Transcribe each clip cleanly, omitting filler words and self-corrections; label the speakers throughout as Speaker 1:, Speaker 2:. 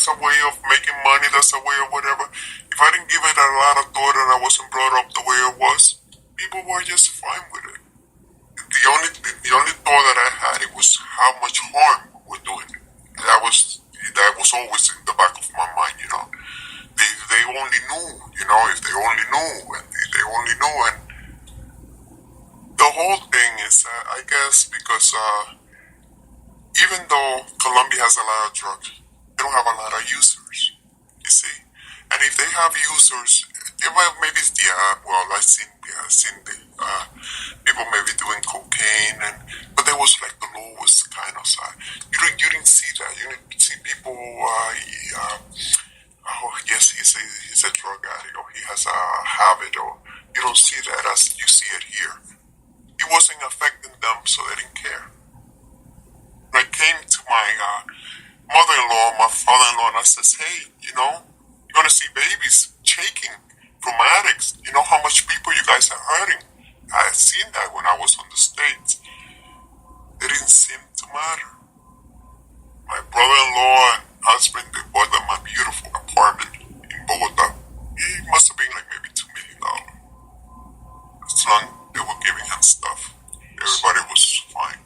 Speaker 1: that's a way of making money, that's a way of whatever. If I didn't give it a lot of thought and I wasn't brought up the way it was, people were just fine with it. The only thought that I had, it was how much harm we're doing. That was always in the back of my mind, you know. They only knew, you know, if they only knew, and they only knew. And the whole thing is, I guess, because even though Colombia has a lot of drugs, they don't have a lot of users, you see. And if they have users, maybe it's I've seen the people maybe doing cocaine, but there was like the lowest kind of side. You didn't see that. You didn't see people. Yes, he's a drug addict, or he has a habit, or you don't see that as you see it here. It wasn't affecting them, so they didn't care. I came to my mother-in-law, my father-in-law, and I says, hey, you know, you're going to see babies shaking from addicts. You know how much people you guys are hurting. I had seen that when I was on the States. It didn't seem to matter. My brother-in-law and husband, they bought them a beautiful apartment in Bogota. It must have been like maybe $2 million. As long as they were giving him stuff, everybody was fine.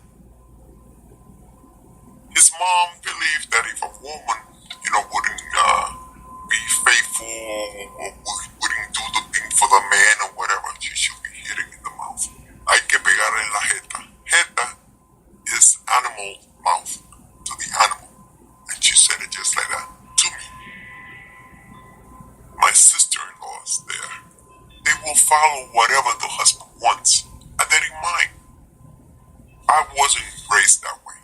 Speaker 1: His mom believed that if a woman, you know, wouldn't be faithful or wouldn't do the thing for the man or whatever, she should be hitting in the mouth. Hay que pegarle en la jeta. Jeta is animal mouth, to the animal. And she said it just like that to me. My sister-in-law's there. They will follow whatever the husband wants, and they didn't mind. I wasn't raised that way.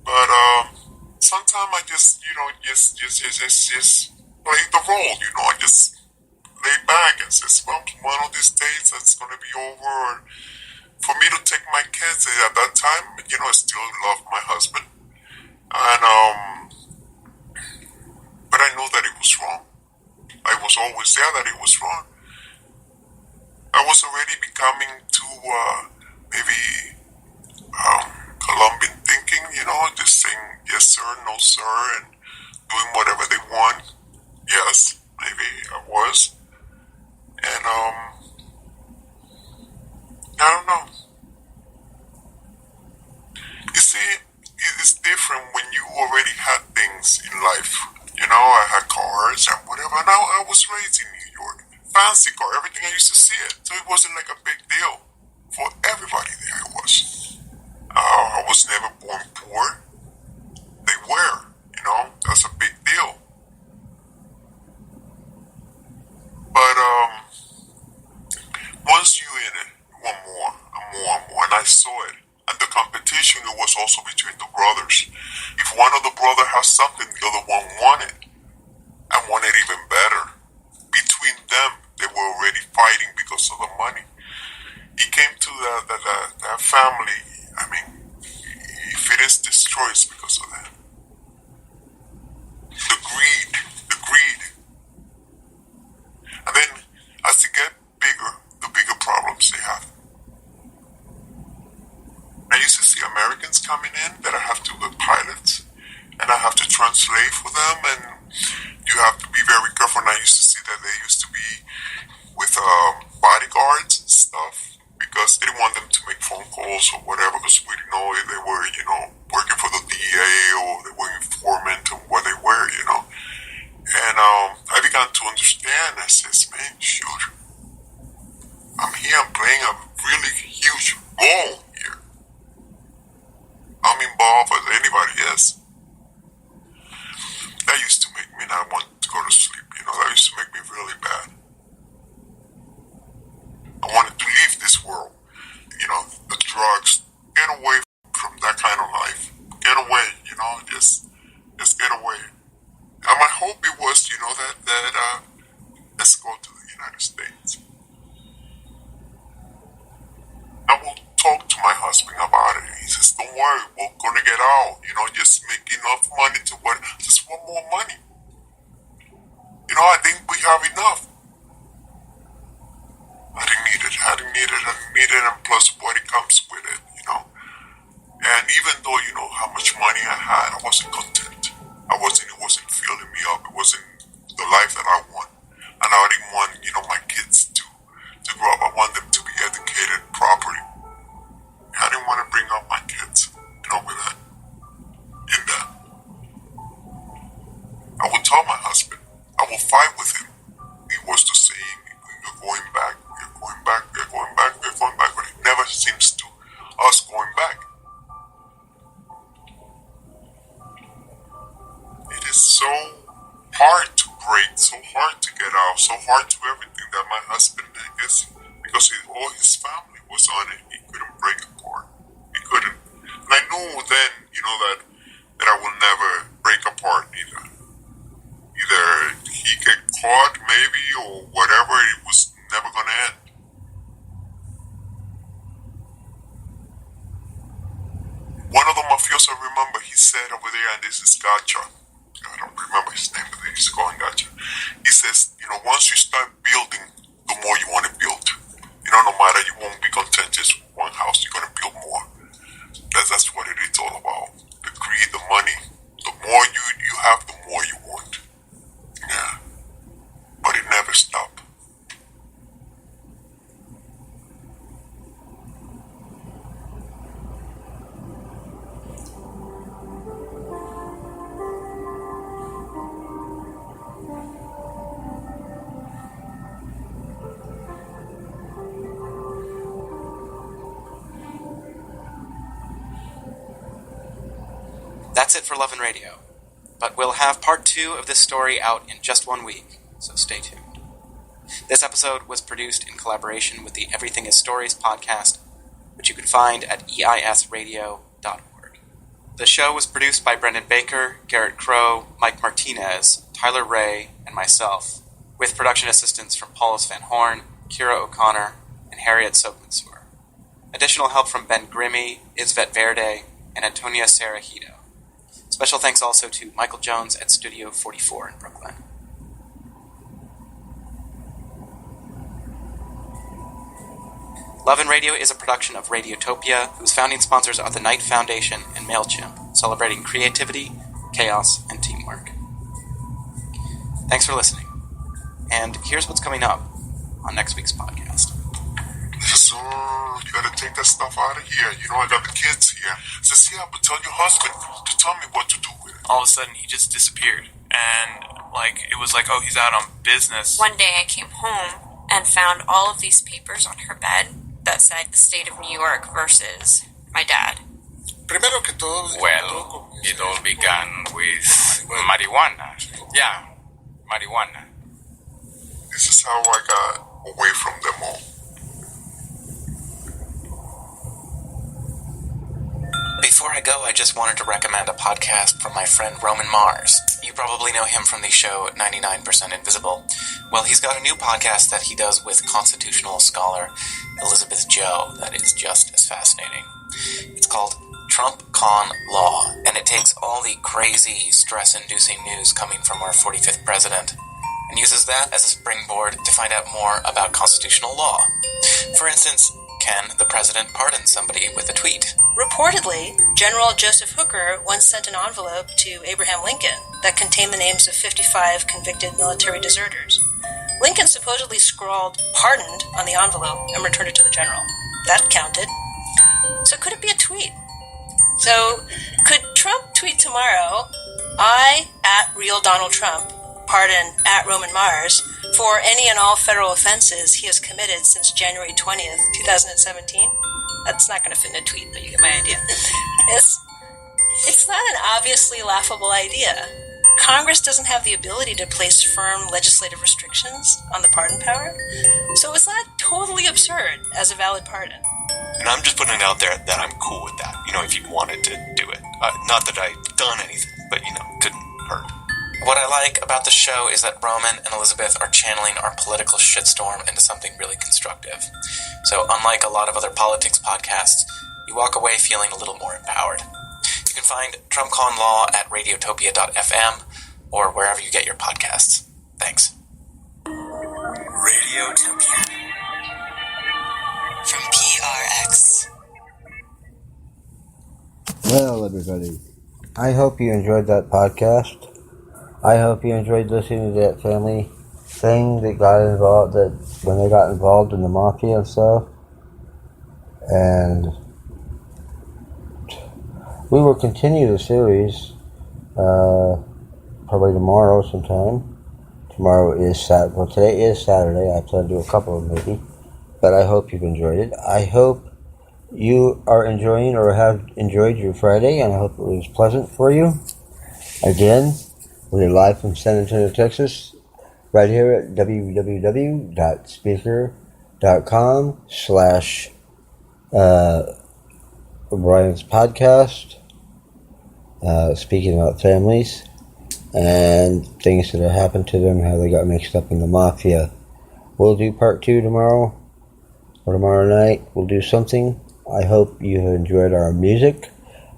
Speaker 1: But sometimes I just, you know, just play the role, you know. I just lay back and says, well, one of these days it's going to be over. For me to take my kids, at that time, you know, I still love my husband. And, but I know that it was wrong. I was always there that it was wrong. I was already becoming too, maybe, Colombian thinking, you know, just saying yes sir, no sir, and doing whatever they want. Yes, maybe I was. And I don't know. You see, it's different when you already had things in life. You know, I had cars and whatever. Now I was raised in New York. Fancy car, everything, I used to see it. So it wasn't like a big deal for everybody there. It was. I was never born poor. They were, you know, that's a big deal. But once you in it, you want more and more and more. And I saw it. And the competition, it was also between the brothers. If one of the brothers has something, the other one wanted. And wanted even better. Between them, they were already fighting because of the money. It came to that family. I mean, if it is destroyed, it's because of that. The greed. And then, as they get bigger, the bigger problems they have. I used to see Americans coming in that I have to be pilots, and I have to translate for them, and you have to be very careful. And I used to see that they used to be with bodyguards and stuff, because they didn't want them to make phone calls or whatever, because we didn't know if they were, you know, working for the DEA or they were informant or what they were, you know. And I began to understand. I says, man, shoot, I'm here, I'm playing a really huge role here. I'm involved as anybody else. That used to make me not want to go to sleep, you know. That used to make me really bad. I wanted to leave this world, you know, the drugs, get away from that kind of life. Get away, you know, just get away. And my hope it was, you know, that let's go to the United States. I will talk to my husband about it. He says, don't worry, we're going to get out, you know, just make enough money to what, just want more money. You know, I think we have enough. I didn't need it, and plus what it comes with it, you know. And even though, you know, how much money I had, I wasn't content. It was will fight with him. He was the same. We're going back, we're going back, we're going back, we're going back, but it never seems to us going back. It is so hard to break, so hard to get out, so hard to everything that my husband, I guess, because all his family was on it, he couldn't break apart. He couldn't. And I knew then, that I will never break apart either. Either he get caught maybe or whatever, it was never going to end. One of the mafiosos, I remember, he said over there, and this is Gotcha. I don't remember his name, but he's going Gotcha. He says, once you start building, the more you want to build. No matter, you won't be content just one house, you're going to build more. That's what it is all about. The greed, the money. The more you have, the more you want. Yeah. But it never stopped.
Speaker 2: That's it for Love and Radio, but we'll have part 2 of this story out in just 1 week, so stay tuned. This episode was produced in collaboration with the Everything is Stories podcast, which you can find at eisradio.org. The show was produced by Brendan Baker, Garrett Crow, Mike Martinez, Tyler Ray, and myself, with production assistance from Paulus Van Horn, Kira O'Connor, and Harriet Soapmansour. Additional help from Ben Grimmy, Isvet Verde, and Antonia Serrajito. Special thanks also to Michael Jones at Studio 44 in Brooklyn. Love and Radio is a production of Radiotopia, whose founding sponsors are the Knight Foundation and MailChimp, celebrating creativity, chaos, and teamwork. Thanks for listening. And here's what's coming up on next week's podcast.
Speaker 1: So, you gotta take that stuff out of here. I got the kids here. Says, yeah, but tell your husband to tell me what to do with it.
Speaker 3: All of a sudden, he just disappeared. And, it was like, oh, he's out on business.
Speaker 4: One day I came home and found all of these papers on her bed that said the state of New York versus my dad.
Speaker 5: Well, it all began with marijuana. Yeah, marijuana.
Speaker 1: This is how I got away from them all.
Speaker 2: Before I go, I just wanted to recommend a podcast from my friend Roman Mars. You probably know him from the show 99% Invisible. Well, he's got a new podcast that he does with constitutional scholar Elizabeth Joe that is just as fascinating. It's called Trump Con Law, and it takes all the crazy, stress-inducing news coming from our 45th president and uses that as a springboard to find out more about constitutional law. For instance, can the president pardon somebody with a tweet?
Speaker 6: Reportedly, General Joseph Hooker once sent an envelope to Abraham Lincoln that contained the names of 55 convicted military deserters. Lincoln supposedly scrawled "pardoned" on the envelope and returned it to the general. That counted. So could it be a tweet? So could Trump tweet tomorrow, "I, at real Donald Trump, pardon at Roman Mars for any and all federal offenses he has committed since January 20th, 2017? That's not going to fit in a tweet, but you get my idea. It's not an obviously laughable idea. Congress doesn't have the ability to place firm legislative restrictions on the pardon power, so it's not totally absurd as a valid pardon.
Speaker 7: And I'm just putting it out there that I'm cool with that, if you wanted to do it. Not that I've done anything, but, couldn't hurt.
Speaker 2: What I like about the show is that Roman and Elizabeth are channeling our political shitstorm into something really constructive. So unlike a lot of other politics podcasts, you walk away feeling a little more empowered. You can find TrumpCon Law at radiotopia.fm or wherever you get your podcasts. Thanks.
Speaker 8: Radiotopia from PRX.
Speaker 9: Well, everybody, I hope you enjoyed that podcast. I hope you enjoyed listening to that family thing that got involved, that when they got involved in the mafia and stuff. And we will continue the series, probably tomorrow sometime, Tomorrow is Saturday. Well, today is Saturday. I plan to do a couple of maybe. But I hope you've enjoyed it. I hope you are enjoying or have enjoyed your Friday, and I hope it was pleasant for you. Again, we're live from San Antonio, Texas, right here at www.speaker.com/Brian's podcast, speaking about families and things that have happened to them, how they got mixed up in the mafia. We'll do part 2 tomorrow, or tomorrow night. We'll do something. I hope you have enjoyed our music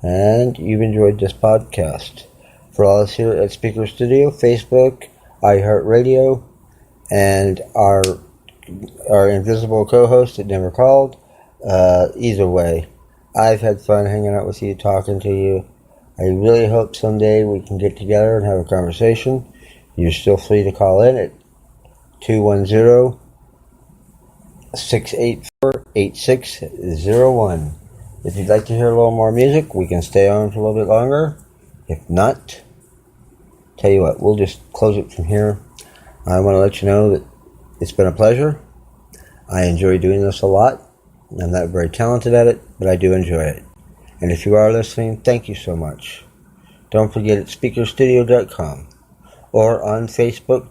Speaker 9: and you've enjoyed this podcast. For all of us here at Speaker Studio, Facebook, iHeartRadio, and our invisible co-host that never called, either way, I've had fun hanging out with you, talking to you. I really hope someday we can get together and have a conversation. You're still free to call in at 210-684-8601. If you'd like to hear a little more music, we can stay on for a little bit longer. If not, tell you what, we'll just close it from here. I want to let you know that it's been a pleasure. I enjoy doing this a lot. I'm not very talented at it, but I do enjoy it. And if you are listening, thank you so much. Don't forget at speakerstudio.com or on Facebook,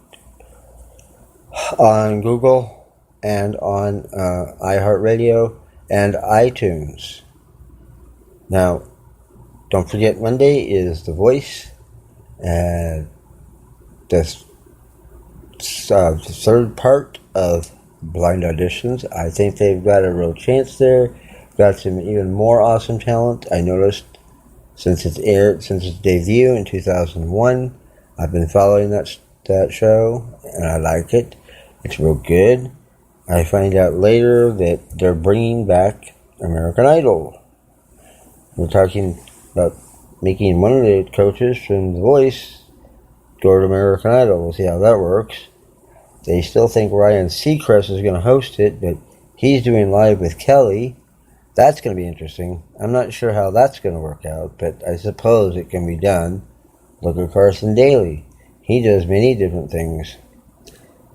Speaker 9: on Google, and on iHeartRadio and iTunes. Now, don't forget Monday is The Voice, and the third part of blind auditions. I think they've got a real chance there. Got some even more awesome talent. I noticed since its debut in 2001. I've been following that show, and I like it. It's real good. I find out later that they're bringing back American Idol. We're talking about making one of the coaches from The Voice go to American Idol. We'll see how that works. They still think Ryan Seacrest is going to host it, but he's doing live with Kelly. That's going to be interesting. I'm not sure how that's going to work out, but I suppose it can be done. Look at Carson Daly. He does many different things.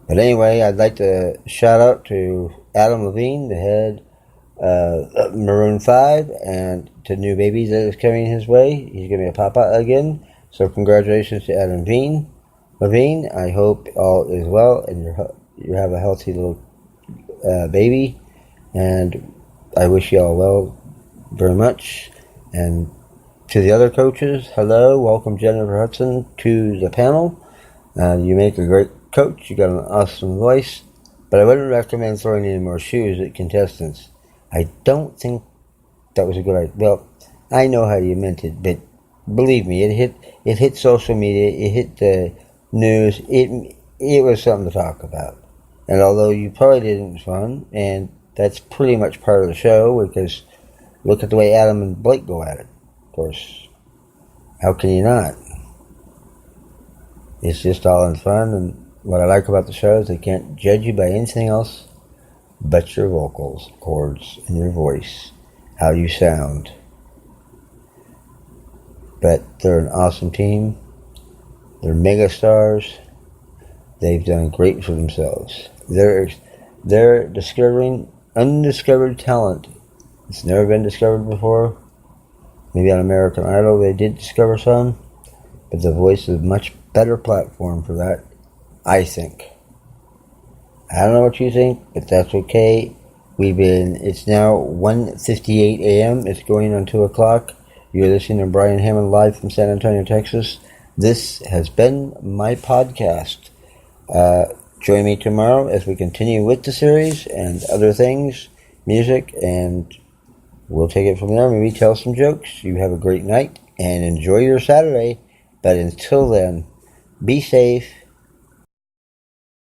Speaker 9: But anyway, I'd like to shout out to Adam Levine, the head of Maroon 5, and to new babies that is coming his way. He's going to be a papa again. So congratulations to Adam Levine. I hope all is well and you have a healthy little baby. And I wish you all well very much. And to the other coaches, hello, welcome Jennifer Hudson to the panel. You make a great coach. You got an awesome voice. But I wouldn't recommend throwing any more shoes at contestants. I don't think that was a good idea. Well, I know how you meant it, but believe me, it hit social media, it hit the news, it was something to talk about. And although you probably did it fun, and that's pretty much part of the show, because look at the way Adam and Blake go at it. Of course, how can you not? It's just all in fun, and what I like about the show is they can't judge you by anything else but your vocals, chords, and your voice, how you sound. But they're an awesome team. They're mega stars. They've done great for themselves. They're discovering undiscovered talent. It's never been discovered before. Maybe on American Idol they did discover some, but The Voice is a much better platform for that, I think. I don't know what you think, but that's okay. It's now 1:58 a.m. It's going on 2 o'clock. You're listening to Brian Hammond live from San Antonio, Texas. This has been my podcast. Join me tomorrow as we continue with the series and other things, music, and we'll take it from there. Maybe tell some jokes. You have a great night and enjoy your Saturday. But until then, be safe,